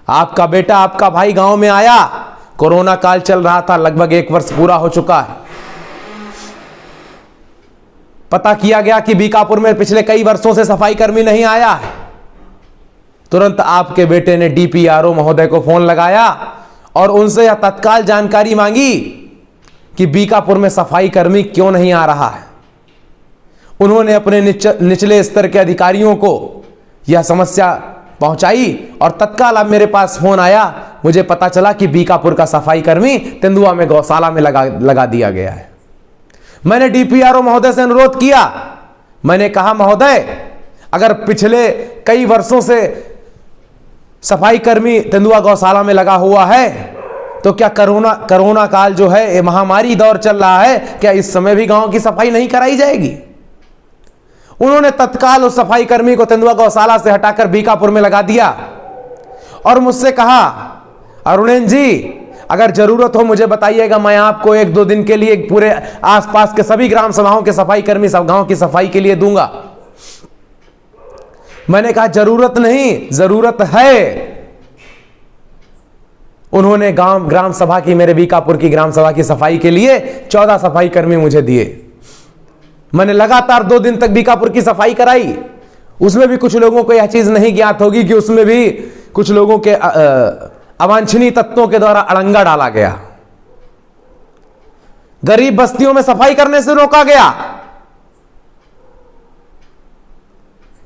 आपका बेटा, आपका भाई गांव में आया, कोरोना काल चल रहा था, लगभग 1 वर्ष पूरा हो चुका है। पता किया गया कि बीकापुर में पिछले कई वर्षों से सफाई कर्मी नहीं आया है। तुरंत आपके बेटे ने डीपीआरओ महोदय को फोन लगाया और उनसे यह तत्काल जानकारी मांगी कि बीकापुर में सफाई कर्मी क्यों नहीं आ रहा है। उन्होंने अपने निचले स्तर के अधिकारियों को यह समस्या पहुंचाई और तत्काल अब मेरे पास फोन आया, मुझे पता चला कि बीकापुर का सफाई कर्मी तेंदुआ में गौशाला में लगा दिया गया है। मैंने डीपीआरओ महोदय से अनुरोध किया, मैंने कहा महोदय, अगर पिछले कई वर्षों से सफाई कर्मी तेंदुआ गौशाला में लगा हुआ है तो क्या कोरोना काल जो है, ये महामारी दौर चल रहा है, क्या इस समय भी गांव की सफाई नहीं कराई जाएगी? उन्होंने तत्काल उस सफाई कर्मी को तेंदुआ गौशाला से हटाकर बीकापुर में लगा दिया और मुझसे कहा, अरुणेन जी, अगर जरूरत हो मुझे बताइएगा, मैं आपको 1-2 दिन के लिए पूरे आसपास के सभी ग्राम सभाओं के सफाई कर्मी सब गांव की सफाई के लिए दूंगा। मैंने कहा जरूरत नहीं, जरूरत है। उन्होंने ग्राम सभा की, मेरे बीकापुर की ग्राम सभा की सफाई के लिए 14 सफाई कर्मी मुझे दिए। मैंने लगातार 2 दिन तक बीकापुर की सफाई कराई। उसमें भी कुछ लोगों को यह चीज नहीं ज्ञात होगी कि उसमें भी कुछ लोगों के अवांछनीय तत्वों के द्वारा अड़ंगा डाला गया। गरीब बस्तियों में सफाई करने से रोका गया।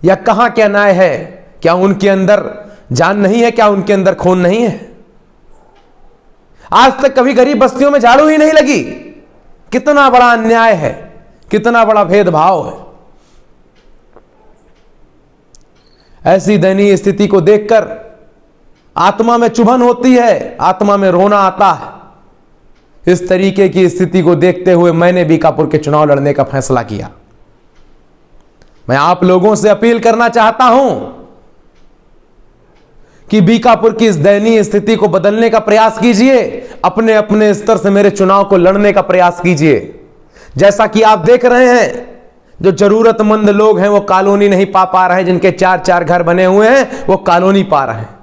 यह कहां क्या न्याय है? क्या उनके अंदर जान नहीं है? क्या उनके अंदर खून नहीं है? आज तक कभी गरीब बस्तियों में झाड़ू ही नहीं लगी। कितना बड़ा अन्याय है, कितना बड़ा भेदभाव है। ऐसी दयनीय स्थिति को देखकर आत्मा में चुभन होती है, आत्मा में रोना आता है। इस तरीके की स्थिति को देखते हुए मैंने बीकापुर के चुनाव लड़ने का फैसला किया। मैं आप लोगों से अपील करना चाहता हूं कि बीकापुर की इस दयनीय स्थिति को बदलने का प्रयास कीजिए। अपने अपने स्तर से मेरे चुनाव को लड़ने का प्रयास कीजिए। जैसा कि आप देख रहे हैं, जो जरूरतमंद लोग हैं वो कॉलोनी नहीं पा रहे हैं, जिनके 4-4 घर बने हुए हैं वो कॉलोनी पा रहे हैं।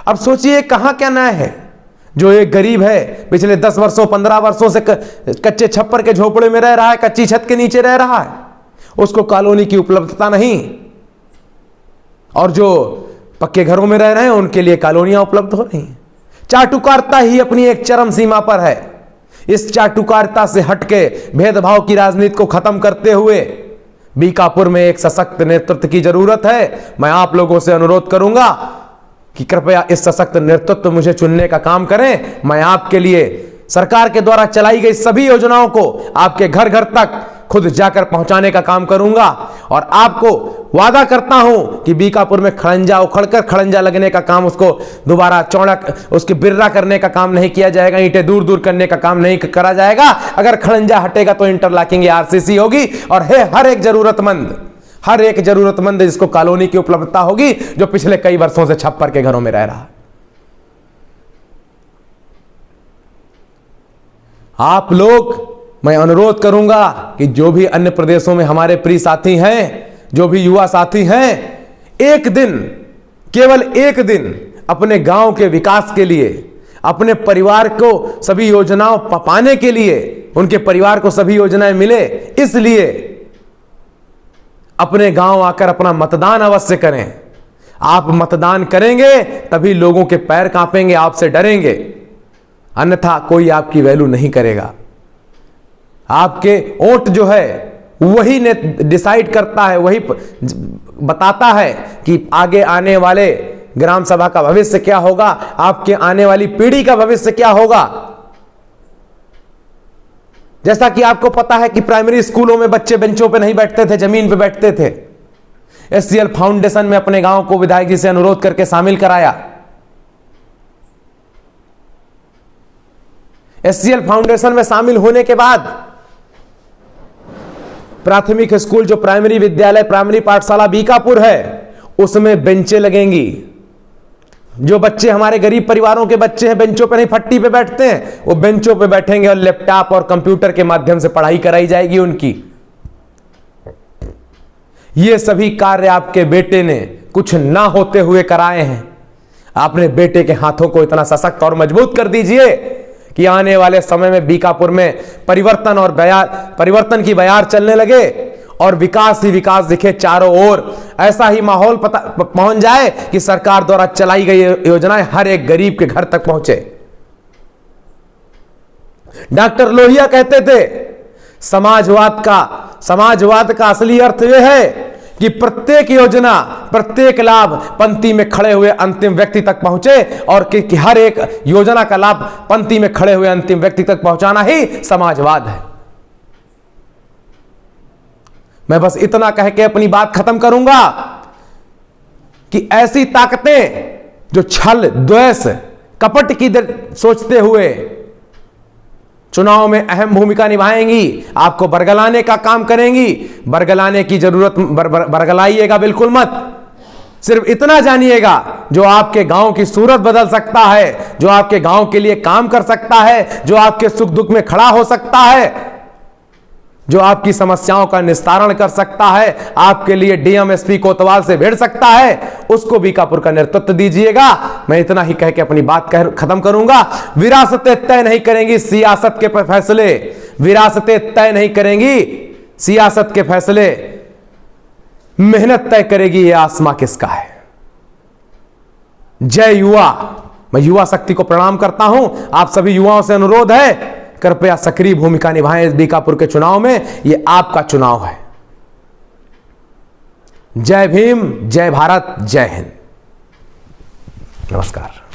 अब सोचिए कहां क्या न्याय है? जो एक गरीब है, पिछले 10 वर्षों 15 वर्षों से कच्चे छप्पर के झोपड़े में रह रहा है, कच्ची छत के नीचे रह रहा है, उसको कॉलोनी की उपलब्धता नहीं, और जो पक्के घरों में रह रहे हैं उनके लिए कॉलोनियां उपलब्ध हो रही हैं। चाटुकारिता ही अपनी एक चरम सीमा पर है। इस चाटुकारिता से हटके भेदभाव की राजनीति को खत्म करते हुए बीकापुर में एक सशक्त नेतृत्व की जरूरत है। मैं आप लोगों से अनुरोध करूंगा कि कृपया इस सशक्त नेतृत्व मुझे चुनने का काम करें। मैं आपके लिए सरकार के द्वारा चलाई गई सभी योजनाओं को आपके घर घर तक खुद जाकर पहुंचाने का काम करूंगा, और आपको वादा करता हूं कि बीकापुर में खड़ंजा उखड़कर खड़ंजा लगने का काम, उसको दोबारा चौड़ा, उसकी बिर्रा करने का काम नहीं किया जाएगा, ईंटें दूर दूर करने का काम नहीं करा जाएगा। अगर खड़ंजा हटेगा तो इंटरलॉकिंग या आरसीसी होगी, और हर एक जरूरतमंद जिसको कॉलोनी की उपलब्धता होगी, जो पिछले कई वर्षों से छप्पर के घरों में रह रहा है। आप लोग, मैं अनुरोध करूंगा कि जो भी अन्य प्रदेशों में हमारे प्रिय साथी हैं, जो भी युवा साथी हैं, एक दिन, केवल एक दिन अपने गांव के विकास के लिए, अपने परिवार को सभी योजनाओं पाने के लिए, उनके परिवार को सभी योजनाएं मिले, इसलिए अपने गांव आकर अपना मतदान अवश्य करें। आप मतदान करेंगे तभी लोगों के पैर कांपेंगे, आपसे डरेंगे, अन्यथा कोई आपकी वैल्यू नहीं करेगा। आपके वोट जो है वही डिसाइड करता है, वही बताता है कि आगे आने वाले ग्राम सभा का भविष्य क्या होगा, आपके आने वाली पीढ़ी का भविष्य क्या होगा। जैसा कि आपको पता है कि प्राइमरी स्कूलों में बच्चे बेंचों पे नहीं बैठते थे, जमीन पे बैठते थे। एससीएल फाउंडेशन में अपने गांव को विधायक जी से अनुरोध करके शामिल कराया। एससीएल फाउंडेशन में शामिल होने के बाद प्राथमिक स्कूल, जो प्राइमरी विद्यालय, प्राइमरी पाठशाला बीकापुर है, उसमें बेंचें लगेंगी। जो बच्चे हमारे गरीब परिवारों के बच्चे हैं, बेंचों पे नहीं फट्टी पे बैठते हैं, वो बेंचों पे बैठेंगे और लैपटॉप और कंप्यूटर के माध्यम से पढ़ाई कराई जाएगी उनकी। ये सभी कार्य आपके बेटे ने कुछ ना होते हुए कराए हैं। अपने बेटे के हाथों को इतना सशक्त और मजबूत कर दीजिए कि आने वाले समय में बीकापुर में परिवर्तन की बयार चलने लगे और विकास ही विकास दिखे चारों ओर। ऐसा ही माहौल पहुंच जाए कि सरकार द्वारा चलाई गई योजनाएं हर एक गरीब के घर तक पहुंचे। डॉक्टर लोहिया कहते थे, समाजवाद का असली अर्थ यह है कि प्रत्येक योजना, प्रत्येक लाभ पंक्ति में खड़े हुए अंतिम व्यक्ति तक पहुंचे और कि हर एक योजना का लाभ पंक्ति में खड़े हुए अंतिम व्यक्ति तक पहुंचाना ही समाजवाद है। मैं बस इतना कह के अपनी बात खत्म करूंगा कि ऐसी ताकतें जो छल, द्वेष, कपट की सोचते हुए चुनाव में अहम भूमिका निभाएंगी, आपको बरगलाने का काम करेंगी, बरगलाने की जरूरत, बरगलाइएगा बिल्कुल मत। सिर्फ इतना जानिएगा, जो आपके गांव की सूरत बदल सकता है, जो आपके गांव के लिए काम कर सकता है, जो आपके सुख दुख में खड़ा हो सकता है, जो आपकी समस्याओं का निस्तारण कर सकता है, आपके लिए डीएम-एसपी कोतवाल से भिड़ सकता है, उसको बीकापुर का नेतृत्व दीजिएगा। मैं इतना ही कह के अपनी बात खत्म करूंगा। विरासतें तय नहीं करेंगी सियासत के फैसले, विरासतें तय नहीं करेंगी सियासत के फैसले, मेहनत तय करेगी ये आसमां किसका है। जय युवा। मैं युवा शक्ति को प्रणाम करता हूं। आप सभी युवाओं से अनुरोध है, कृपया सक्रिय भूमिका निभाएं इस बीकापुर के चुनाव में। यह आपका चुनाव है। जय भीम, जय भारत, जय हिंद। नमस्कार।